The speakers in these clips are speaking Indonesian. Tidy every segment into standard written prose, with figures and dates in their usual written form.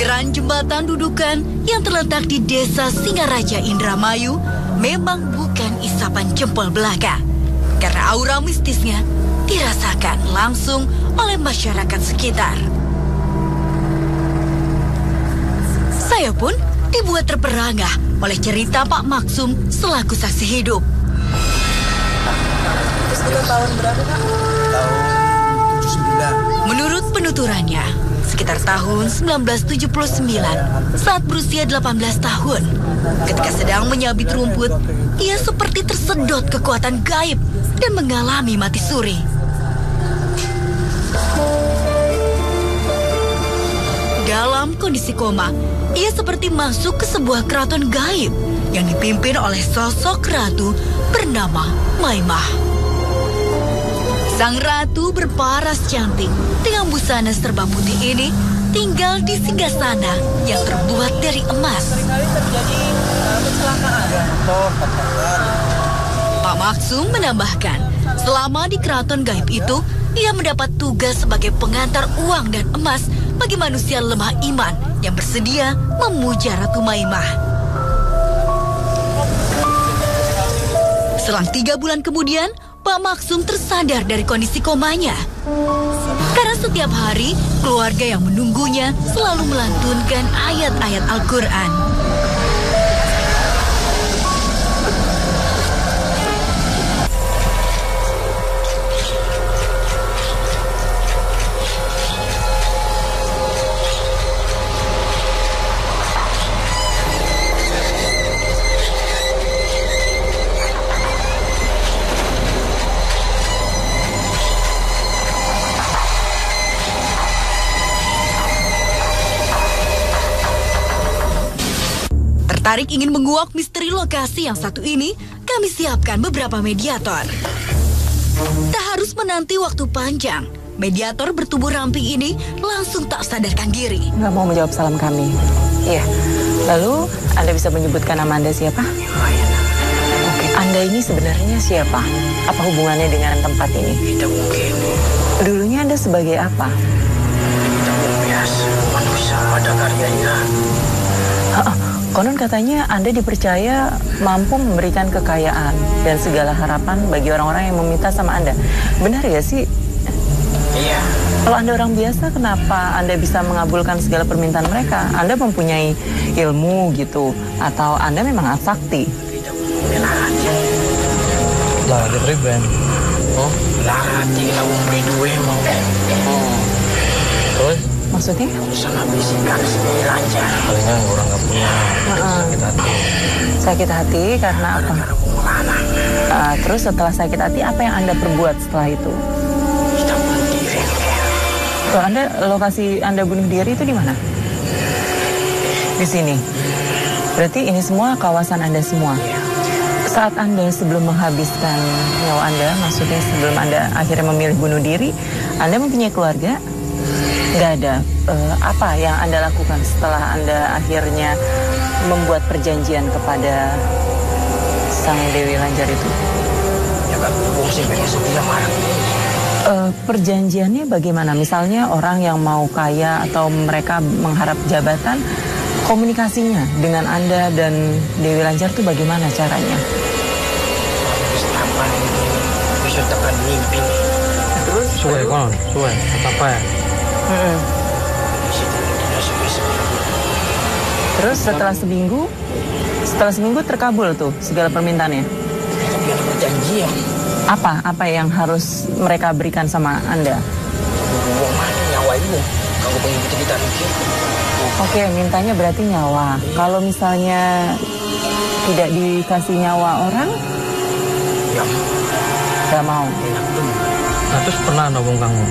Keran jembatan dudukan yang terletak di desa Singaraja Indramayu memang bukan isapan jempol belaka. Karena aura mistisnya dirasakan langsung oleh masyarakat sekitar. Saya pun dibuat terperangah oleh cerita Pak Maksum selaku saksi hidup. Terus kita tahun berapa, Pak? Tahun 79. Menurut penuturannya, sekitar tahun 1979, saat berusia 18 tahun, ketika sedang menyabit rumput, ia seperti tersedot kekuatan gaib dan mengalami mati suri. Dalam kondisi koma, ia seperti masuk ke sebuah keraton gaib yang dipimpin oleh sosok ratu bernama Maimah. Sang ratu berparas cantik dengan busana serba putih ini tinggal di singgasana yang terbuat dari emas. Seringkali terjadi kecelakaan. Pak Maksum menambahkan, selama di keraton gaib itu, ia mendapat tugas sebagai pengantar uang dan emas bagi manusia lemah iman yang bersedia memuja Ratu Maimah. Selang 3 bulan kemudian, Pak Maksum tersadar dari kondisi komanya. Karena setiap hari, keluarga yang menunggunya selalu melantunkan ayat-ayat Al-Quran. Tertarik ingin menguak misteri lokasi yang satu ini, kami siapkan beberapa mediator. Tak harus menanti waktu panjang, mediator bertubuh ramping ini langsung tak sadarkan diri. Nggak mau menjawab salam kami. Iya. Lalu, Anda bisa menyebutkan nama Anda siapa? Oke, Anda ini sebenarnya siapa? Apa hubungannya dengan tempat ini? Tidak mungkin. Dulunya Anda sebagai apa? Kita biasa manusia pada karyanya. Konon katanya Anda dipercaya mampu memberikan kekayaan dan segala harapan bagi orang-orang yang meminta sama Anda. Benar ya sih? Iya. Kalau Anda orang biasa, kenapa Anda bisa mengabulkan segala permintaan mereka? Anda mempunyai ilmu gitu? Atau Anda memang sakti? Tidak mungkin Larati. Larati pribadi. Oh, Larati kita mau beli duit mau. Terus? Maksudnya? Bisa ngabisinkan aja. Palingan orang nggak punya sakit hati. Sakit hati karena apa? Terus setelah sakit hati, apa yang Anda perbuat setelah itu? Kita bunuh diri. Kalau lokasi Anda bunuh diri itu di mana? Di sini. Berarti ini semua kawasan Anda semua. Saat Anda sebelum menghabiskan nyawa Anda, maksudnya sebelum Anda akhirnya memilih bunuh diri, Anda mempunyai keluarga? Nggak ada. Apa yang Anda lakukan setelah Anda akhirnya membuat perjanjian kepada Sang Dewi Lanjar itu? Ya kan, fungsi besok dia marah. Perjanjiannya bagaimana? Misalnya orang yang mau kaya atau mereka mengharap jabatan, komunikasinya dengan Anda dan Dewi Lanjar itu bagaimana caranya? Setapan bisa tekan mimpi. Terus? Suwe konon, suwe apa ya? Terus setelah seminggu terkabul tuh segala permintaannya. Tapi ada perjanjian. Apa yang harus mereka berikan sama Anda? Buang mana nyawa ibu? Kalau pengikuti kita mikir. Oke, mintanya berarti nyawa. Kalau misalnya tidak dikasih nyawa orang, Ya, nggak mau. enak tuh. Nah terus pernah nabung kamu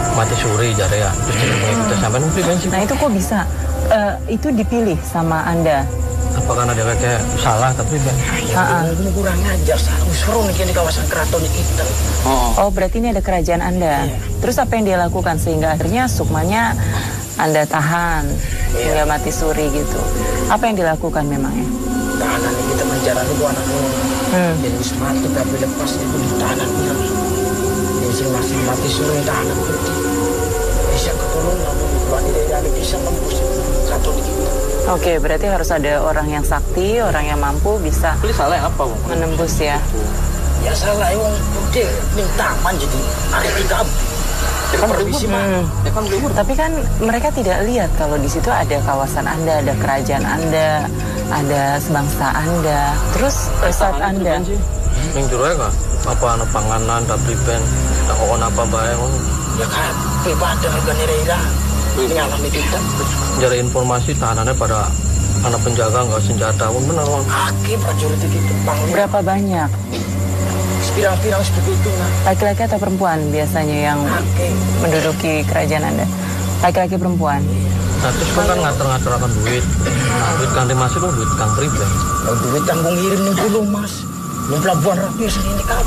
mati suri jare ya. Terus kita sampai numpuk kan sih. Nah itu kok bisa? Itu dipilih sama Anda. Apa karena dia kayak salah tapi ben. Ini kurang ajar. Suruh nih di kawasan keraton kita. Oh, berarti ini ada kerajaan Anda. Terus apa yang dia lakukan sehingga akhirnya sukmanya Anda tahan hingga mati suri gitu? Apa yang dilakukan memangnya? Tahanan kita menjarah itu anak jadi mati tapi lepas itu di tahanan kita. Masing-masing mati suruh tahanan itu. Bisa ketolong namun buat dia bisa tembus. Katolik itu. Oke, berarti harus ada orang yang sakti, orang yang mampu bisa Beli salah apa, Bang? menembus ya. Ya salah, wong udah mintaman jadi ada tiga. Ya kan berimur, ya kan berimur. Tapi kan mereka tidak lihat kalau di situ ada kawasan Anda, ada kerajaan Anda, ada sebangsa Anda. Terus saat Anda Yang juru ya apa anak panganan, tak priben, tak on apa bayang. Ya kan, pribadi harga nirira. Ini alami kita. Jari informasi tahanannya pada anak penjaga nggak senjata pun benar, Bang. Aki prajurit itu panglima. berapa banyak? Pirang-pirang seperti itu nah. Laki-laki atau perempuan biasanya yang Aki. menduduki kerajaan Anda? Laki-laki perempuan? Nah, terus kan ngatur-ngatur akan duit. Nah, duit kang masih tuh duit kang priben. Kalau duit tanggung ngirim nih dulu mas. Belum pelabuhan rapi sini kan.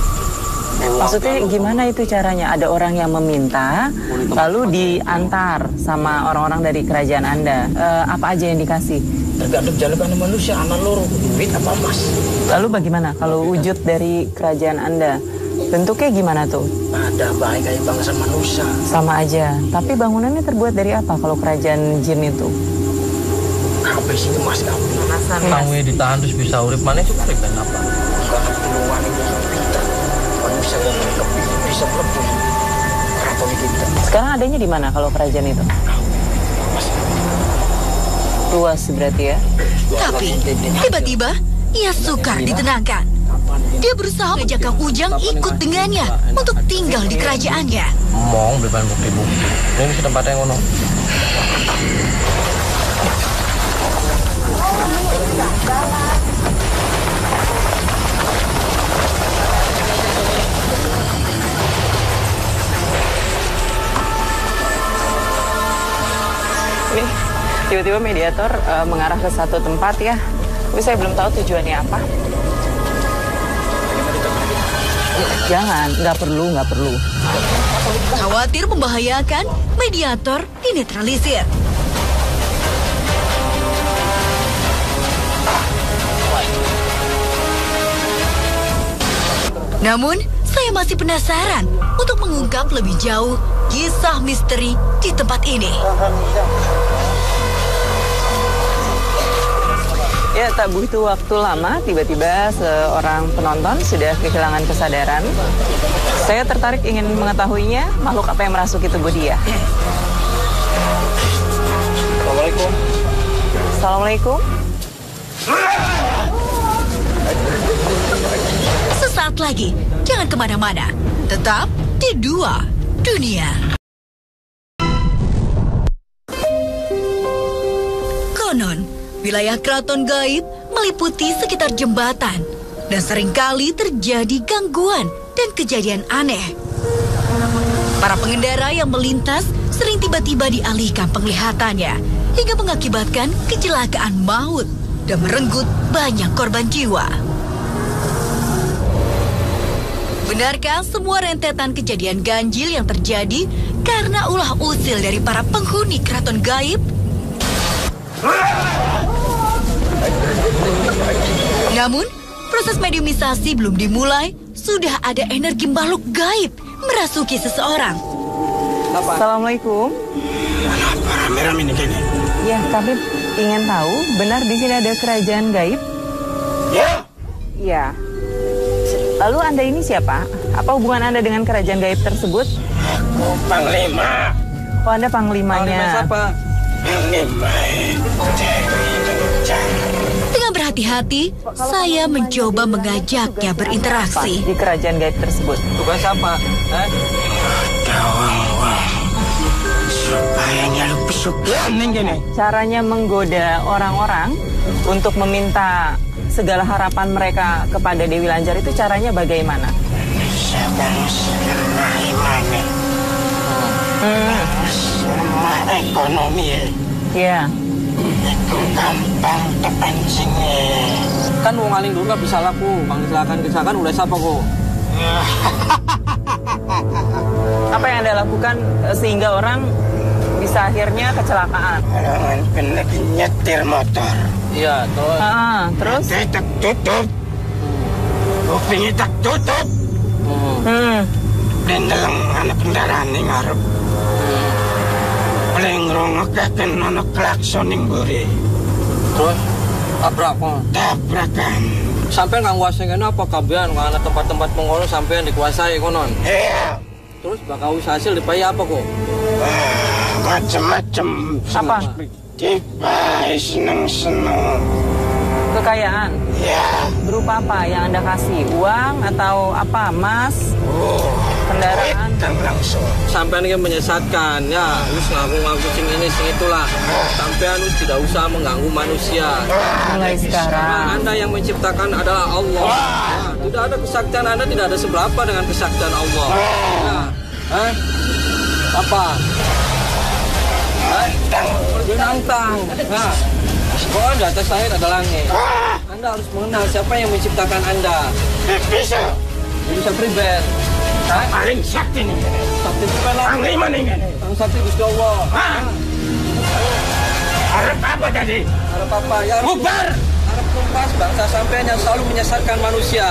Maksudnya gimana itu caranya? Ada orang yang meminta, lalu diantar sama orang-orang dari kerajaan Anda. Apa aja yang dikasih? Tergantung jalan manusia, anak loro, duit apa mas? Lalu bagaimana kalau wujud dari kerajaan Anda? Bentuknya gimana tuh? Ada baik kayak bangsa manusia. Sama aja. Tapi bangunannya terbuat dari apa kalau kerajaan jin itu? Apa sih mas kamu? Kamu ditahan terus bisa urip mana sih priben apa? Karena keluhan itu pintar. Manusia yang bisa lebih Katolik kita. Sekarang adanya di mana kalau kerajaan itu? Mas, Luas berarti ya? Tapi tiba-tiba ia sukar ditenangkan. Dia berusaha mengajak Kang Ujang ikut dengannya untuk tinggal di kerajaannya. Mong beli bahan bukti-bukti. Ini sudah tempatnya ngono. Ini tiba-tiba mediator mengarah ke satu tempat ya. Tapi saya belum tahu tujuannya apa. Jangan, nggak perlu. Khawatir membahayakan, mediator dinetralisir. Namun, saya masih penasaran untuk mengungkap lebih jauh kisah misteri di tempat ini. Ya, tak butuh waktu lama, tiba-tiba seorang penonton sudah kehilangan kesadaran. Saya tertarik ingin mengetahuinya, makhluk apa yang merasuki tubuh dia. Assalamualaikum. Assalamualaikum. Sesaat lagi, jangan kemana-mana. Tetap di Dua Dunia. Konon, wilayah keraton gaib meliputi sekitar jembatan dan seringkali terjadi gangguan dan kejadian aneh. Para pengendara yang melintas sering tiba-tiba dialihkan penglihatannya hingga mengakibatkan kecelakaan maut dan merenggut banyak korban jiwa. Benarkah semua rentetan kejadian ganjil yang terjadi karena ulah usil dari para penghuni keraton gaib? Namun, proses mediumisasi belum dimulai, sudah ada energi makhluk gaib merasuki seseorang. Assalamualaikum. Kenapa rame-rame ini kayaknya? Ya, kami ingin tahu, benar di sini ada kerajaan gaib? Ya. Iya. Lalu Anda ini siapa? Apa hubungan Anda dengan kerajaan gaib tersebut? Aku panglima. Oh, Anda panglimanya. Panglima Dewi Lancar. Dengan berhati-hati, saya mencoba mengajaknya berinteraksi. Di kerajaan gaib tersebut. Tugas apa? Tawang-wang. Supaya nyaluk pesugihan gini. Caranya menggoda orang-orang untuk meminta segala harapan mereka kepada Dewi Lancar itu caranya bagaimana? Sedang lemah imannya. Lemah ekonomi. Ya. Itu gampang terpancingnya. Kan wong aling dulu nggak bisa laku. Bang kecelakaan udah siapa kok? Apa yang Anda lakukan sehingga orang bisa akhirnya kecelakaan? Jangan benar nyetir motor. Iya, terus. Terus? Mata tak tutup. Kupingnya tak tutup. Dan dalam anak kendaraan ini ngarep. Paling ngrungokaken ana klaksoning mburi. Terus tabrakan. Sampai nggak nguasain kene apa kabehan karena tempat-tempat pengono sampai dikuasai konon. Iya. Terus bakal usaha hasil dibayar apa kok? Macem-macem. Apa? Dibayar seneng-seneng. Kekayaan? Ya. Berupa apa yang Anda kasih? Uang atau apa? Emas? Kendaraan? Hitam langsung. Sampai ini menyesatkan ya, harus ngaku-ngaku sing ini sing itulah. Sampai harus tidak usah mengganggu manusia. Mulai sekarang. Anda yang menciptakan adalah Allah. Ya, tidak ada kesaktian Anda, tidak ada seberapa dengan kesaktian Allah. Ya. Apa? Binatang. Nah, pokoknya di atas langit ada langit. Anda harus mengenal siapa yang menciptakan Anda. Bisa. Bisa pribadi. Paling sakti nih. Sakti pribadi. Ang lima nih. Ang sakti Gusti Allah. Harap apa tadi? Harap apa? Ya, Bubar. harap tumpas bangsa sampean yang selalu menyesatkan manusia.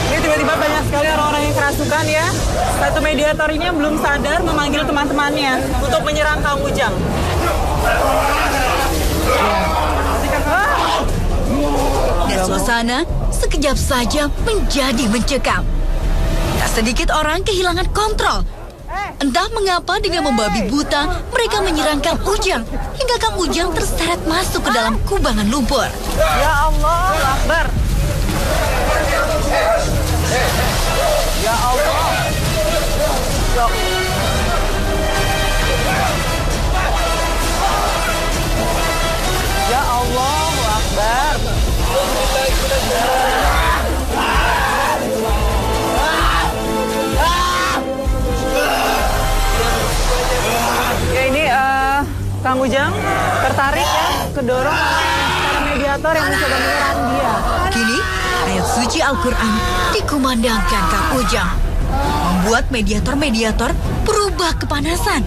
Ini tiba-tiba banyak sekali orang-orang yang kerasukan ya. Satu mediator ini yang belum sadar memanggil teman-temannya untuk menyerang Kang Ujang. Dan suasana sekejap saja menjadi mencekam. Tak sedikit orang kehilangan kontrol. Entah mengapa dengan membabi buta, mereka menyerang Kang Ujang. Hingga Kang Ujang terseret masuk ke dalam kubangan lumpur. Ya Allah, Akbar. Ya Allah. Ya Allah, Akbar. Ya ini Kang Ujang tertarik ya, kedorong para mediator yang mencoba menyerang dia. Kini, ayat suci Al-Quran dikumandangkan Kang Ujang. Membuat mediator-mediator berubah kepanasan.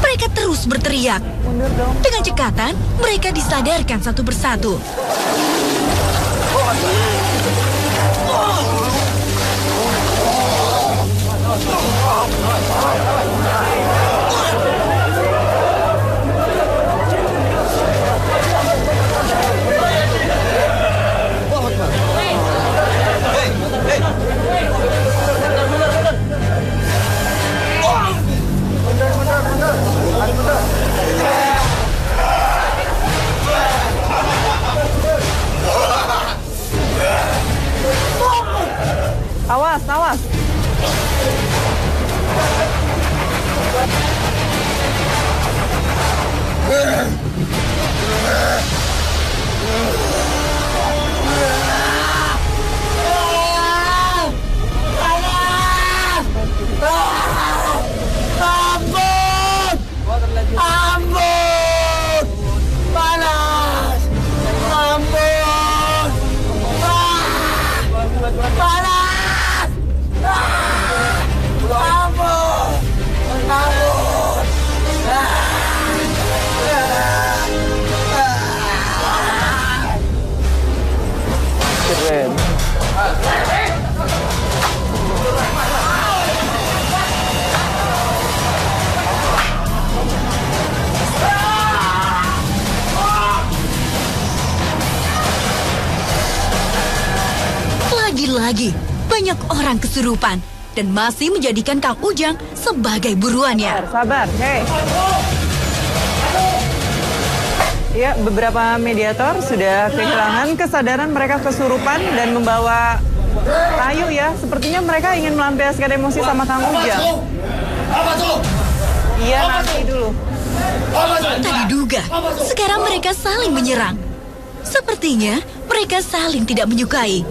Mereka terus berteriak. Mundur dong. Dengan cekatan, mereka disadarkan satu persatu. Awas, awas. Keren. Lagi-lagi, banyak orang kesurupan dan masih menjadikan Kang Ujang sebagai buruannya. Sabar, hei. Ya, beberapa mediator sudah kehilangan kesadaran, mereka kesurupan dan membawa kayu ya. Sepertinya mereka ingin melampiaskan emosi sama Kang Ujang. Iya, nanti dulu. Tak diduga, sekarang mereka saling menyerang. Sepertinya mereka saling tidak menyukai.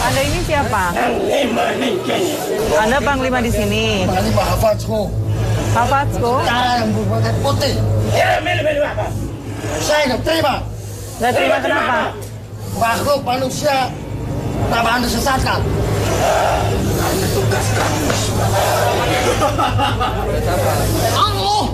Anda ini siapa? Anda panglima di sini. Panglima Hafazko. Hafazko? Yang berpakaian putih. Saya nggak terima. Nggak terima kenapa? Makhluk manusia tak Anda sesatkan. Allah.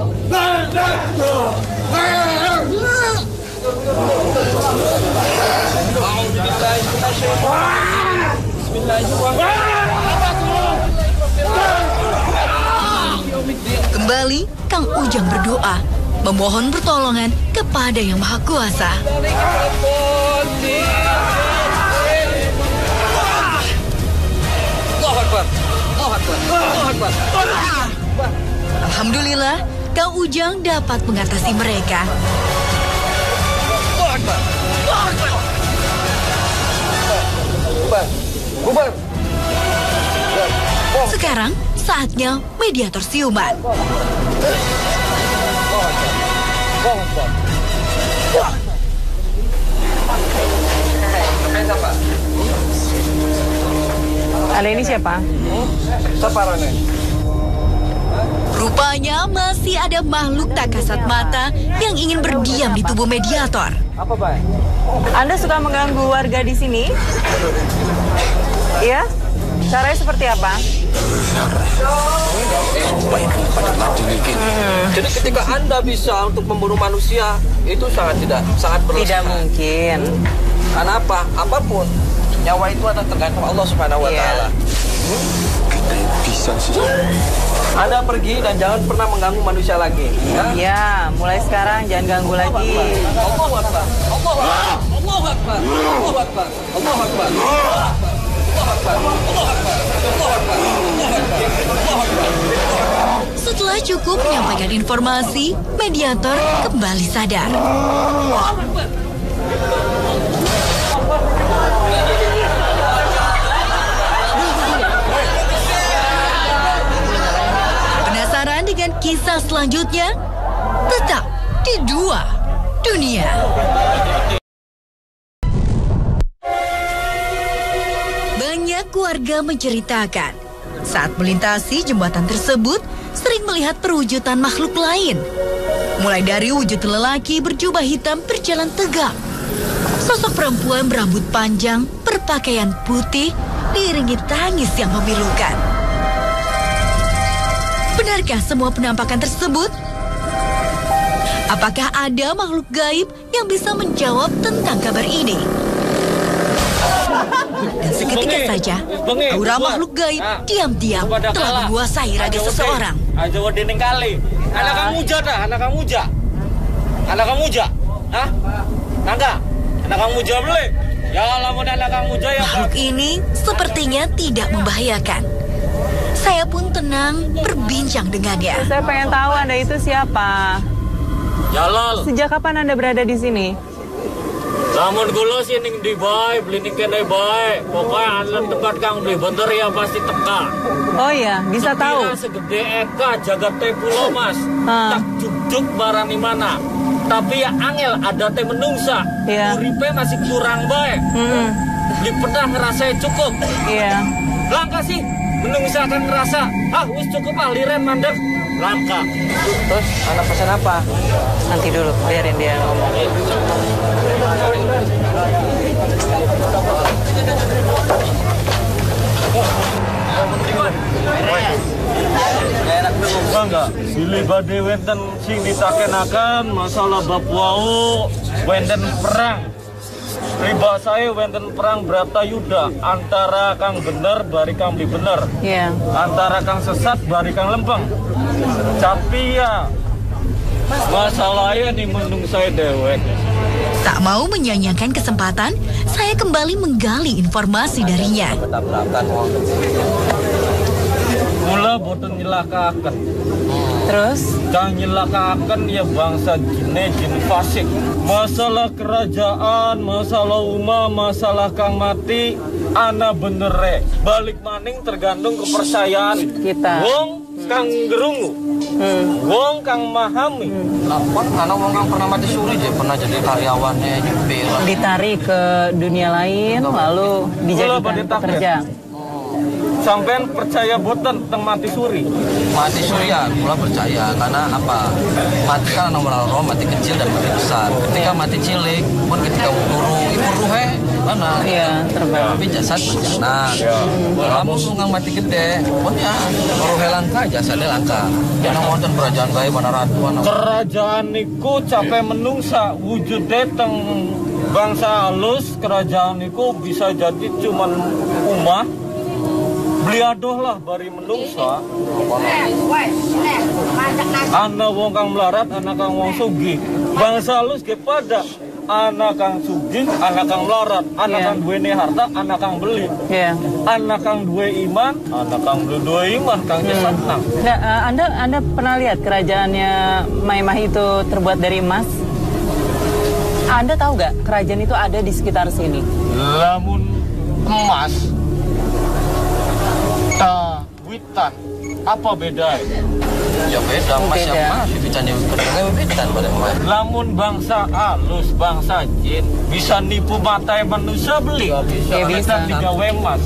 Kembali, Kang Ujang berdoa, memohon pertolongan kepada Yang Maha Kuasa. Alhamdulillah, Kang Ujang dapat mengatasi mereka. Sekarang saatnya mediator siuman. Anda ini siapa? Rupanya masih ada makhluk tak kasat mata yang ingin berdiam di tubuh mediator. Apa, Pak? Anda suka mengganggu warga di sini? Iya? Caranya seperti apa? Jadi ketika Anda bisa untuk membunuh manusia, itu sangat berlebihan. Tidak mungkin. Karena apa? Apapun nyawa itu adalah tergantung Allah Subhanahu wa taala. Anda pergi dan jangan pernah mengganggu manusia lagi. Ya, mulai sekarang jangan ganggu lagi. Allahu Akbar. Allahu Akbar. Allahu Akbar. Allahu Akbar. Allahu Akbar. Setelah cukup menyampaikan informasi, mediator kembali sadar. Penasaran dengan kisah selanjutnya? Tetap di Dua Dunia. Banyak warga menceritakan saat melintasi jembatan tersebut sering melihat perwujudan makhluk lain. Mulai dari wujud lelaki berjubah hitam berjalan tegak, sosok perempuan berambut panjang berpakaian putih diiringi tangis yang memilukan. Benarkah semua penampakan tersebut? Apakah ada makhluk gaib yang bisa menjawab tentang kabar ini? Dan seketika saja, aura makhluk gaib diam-diam telah menguasai raga seseorang. Aja wedening kali. Anak kamu muja dah, anak kamu muja. Anak kamu muja. Hah? Nangga? Anak kamu muja boleh? Ya lamun anak kamu muja ya. Makhluk ini sepertinya tidak membahayakan. Saya pun tenang berbincang dengannya. Saya pengen tahu Anda itu siapa? Jalal. Sejak kapan Anda berada di sini? Lamun kula sih ning di bae, beli ning kene bae. Pokoknya anak tempat kang beli bener ya pasti teka. Oh iya, bisa tahu. Sekira segede eka jagat teh pulo Mas. Tak juk-juk barani mana. Tapi ya angel ada teh menungsa. Iya. Uripe masih kurang bae. Beli pernah ngerasa cukup. Iya. Langka sih menungsa kan ngerasa, wis cukup liren mandek. Langka. Terus anak pesan apa? Nanti dulu, biarin dia ngomong. Enggak, silih bade wenten sing ditakenakan masalah bab wau wenten perang. Riba saya wenten perang Bratayuda antara kang bener bari kang beli bener. Iya. Antara kang sesat bari kang lempeng. Tapi ya masalahnya di mendung saya dewek. Tak mau menyanyiakan kesempatan, saya kembali menggali informasi darinya. Mula boten nyelakakan. Terus? Kang nyelakakan ya bangsa jin fasik. Masalah kerajaan, masalah masalah kang mati, ana bener balik maning tergantung kepercayaan Kita. wong kang gerungu, wong kang mahami. Lapang, anak wong kang pernah mati suri dia pernah jadi karyawannya nyupir. Ditarik ke dunia lain, lalu dijadikan pekerja. Sampean percaya boten tentang mati suri? Mati suri ya, pula percaya karena apa? Mati kan nomor roh, mati kecil dan mati besar. Ketika mati cilik, pun ketika ibu ruhe mana? Iya, terbang. Tapi jasad berjalan. Kamu sungang mati gede, pun ya ruhe langka, jasadnya langka. Jangan wonten kerajaan bae mana ratuan. Kerajaan niku capek menungsa wujudnya teng bangsa halus. Kerajaan niku bisa jadi cuman umah. Beli adoh lah bari menungsa. Anak wong kang melarat, anak kang wong sugih. Bangsa halus ge pada anak kang sugih, anak kang melarat, anak kang duweni harta, anak kang beli. Anak kang duwe iman, anak kang duwe iman, kang senang. Nah, Anda pernah lihat kerajaannya Maimah itu terbuat dari emas? Anda tahu nggak kerajaan itu ada di sekitar sini? Lamun emas, witan, apa beda? Ya beda, emas yang emas, bibitanya bibitan pada emas. Lamun bangsa halus, bangsa jin, bisa nipu mata manusia beli. Bisa. Digawe emas.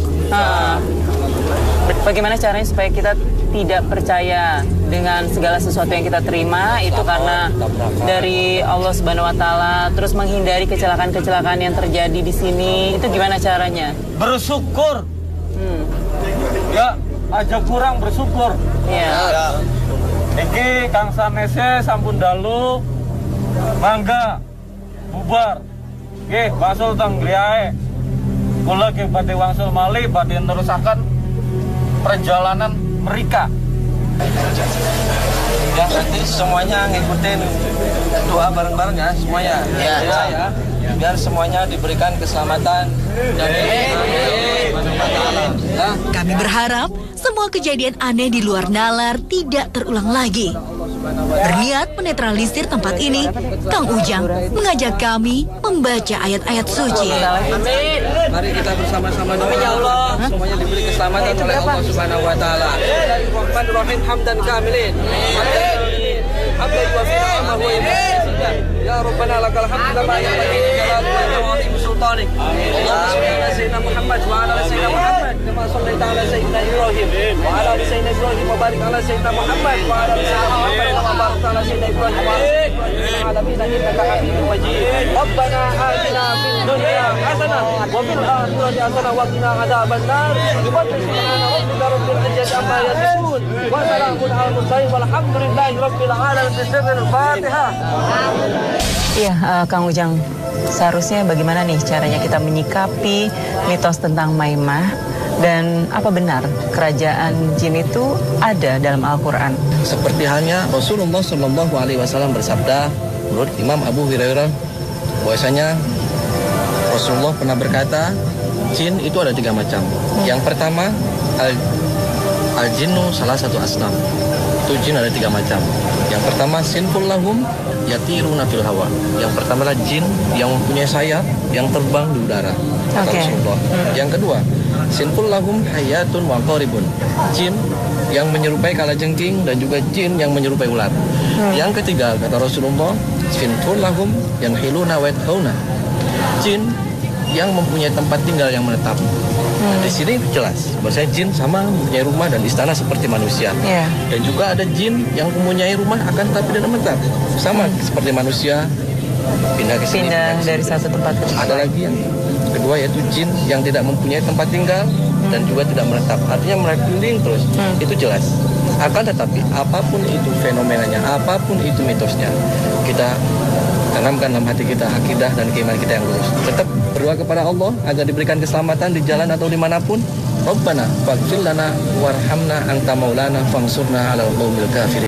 Bagaimana caranya supaya kita tidak percaya dengan segala sesuatu yang kita terima itu karena dari Allah Subhanahu Wa Taala, terus menghindari kecelakaan-kecelakaan yang terjadi di sini, itu gimana caranya? Bersyukur. Ya, aja kurang bersyukur. Iya. Niki Kang Sanese sampun dalu, mangga bubar. Nggih, wangsul teng griyae. Kula ge badhe wangsul malih badhe nerusaken perjalanan mereka. Ya nanti semuanya ngikutin doa bareng-bareng ya semuanya. Ya. Biar semuanya diberikan keselamatan dan Kami berharap semua kejadian aneh di luar nalar tidak terulang lagi. Berniat menetralisir tempat ini, Kang Ujang mengajak kami membaca ayat-ayat suci. Amin. Mari kita bersama-sama doa ya Allah. Semuanya diberi keselamatan oleh Allah Subhanahu Wa Taala. Bismillahirrahmanirrahim. Hamdan kamilin. Hamdan wa ni'amahu ya Rabbana lakal hamd kama yanbaghi li jalali wajhika wa sultanik. Allahumma shalli ala sayyidina Muhammad wa ala sayyidina Muhammad kama shallaita ala sayyidina Ibrahim wa ala sayyidina Ibrahim wa barik ala sayyidina Muhammad wa ala sayyidina Muhammad kama barakta ala sayyidina Ibrahim wa ala sayyidina alamin innaka Hamidum Majid. Rabbana atina fid dunya hasanah wa fil akhirati hasanah wa qina adzaban nar. Subhana rabbika rabbil izzati amma yasifun wa salamun alal mursalin walhamdulillahi rabbil alamin. Al-Fatihah. Iya, Kang Ujang, seharusnya bagaimana nih caranya kita menyikapi mitos tentang Maimah dan apa benar kerajaan jin itu ada dalam Al-Quran? Seperti halnya Rasulullah Shallallahu Alaihi Wasallam bersabda, menurut Imam Abu Hurairah, bahwasanya Rasulullah pernah berkata, jin itu ada 3 macam. Yang pertama, al-jinnu salah satu asnaf. Itu jin ada 3 macam. Yang pertama sinful lahum yatiruna fil hawa. Yang pertama adalah jin yang mempunyai sayap yang terbang di udara. Yang kedua, sinful lahum hayatun wa qaribun. Jin yang menyerupai kalajengking dan juga jin yang menyerupai ular. Yang ketiga kata Rasulullah, sinful lahum yanhiluna wa yadhauna. Jin yang mempunyai tempat tinggal yang menetap. Nah, di sini jelas bahwasanya jin sama mempunyai rumah dan istana seperti manusia. Dan juga ada jin yang mempunyai rumah akan tetapi tidak menetap. Sama seperti manusia pindah ke sini. Pindah dari satu tempat ke Ada lagi yang kedua yaitu jin yang tidak mempunyai tempat tinggal dan juga tidak menetap. Artinya mereka terus. Itu jelas. Akan tetapi apapun itu fenomenanya, apapun itu mitosnya, kita tanamkan dalam hati kita akidah dan keimanan kita yang lurus. Tetap berdoa kepada Allah agar diberikan keselamatan di jalan atau dimanapun. Rabbana faghfir lana warhamna anta maulana fansurna 'alal qaumil kafirin.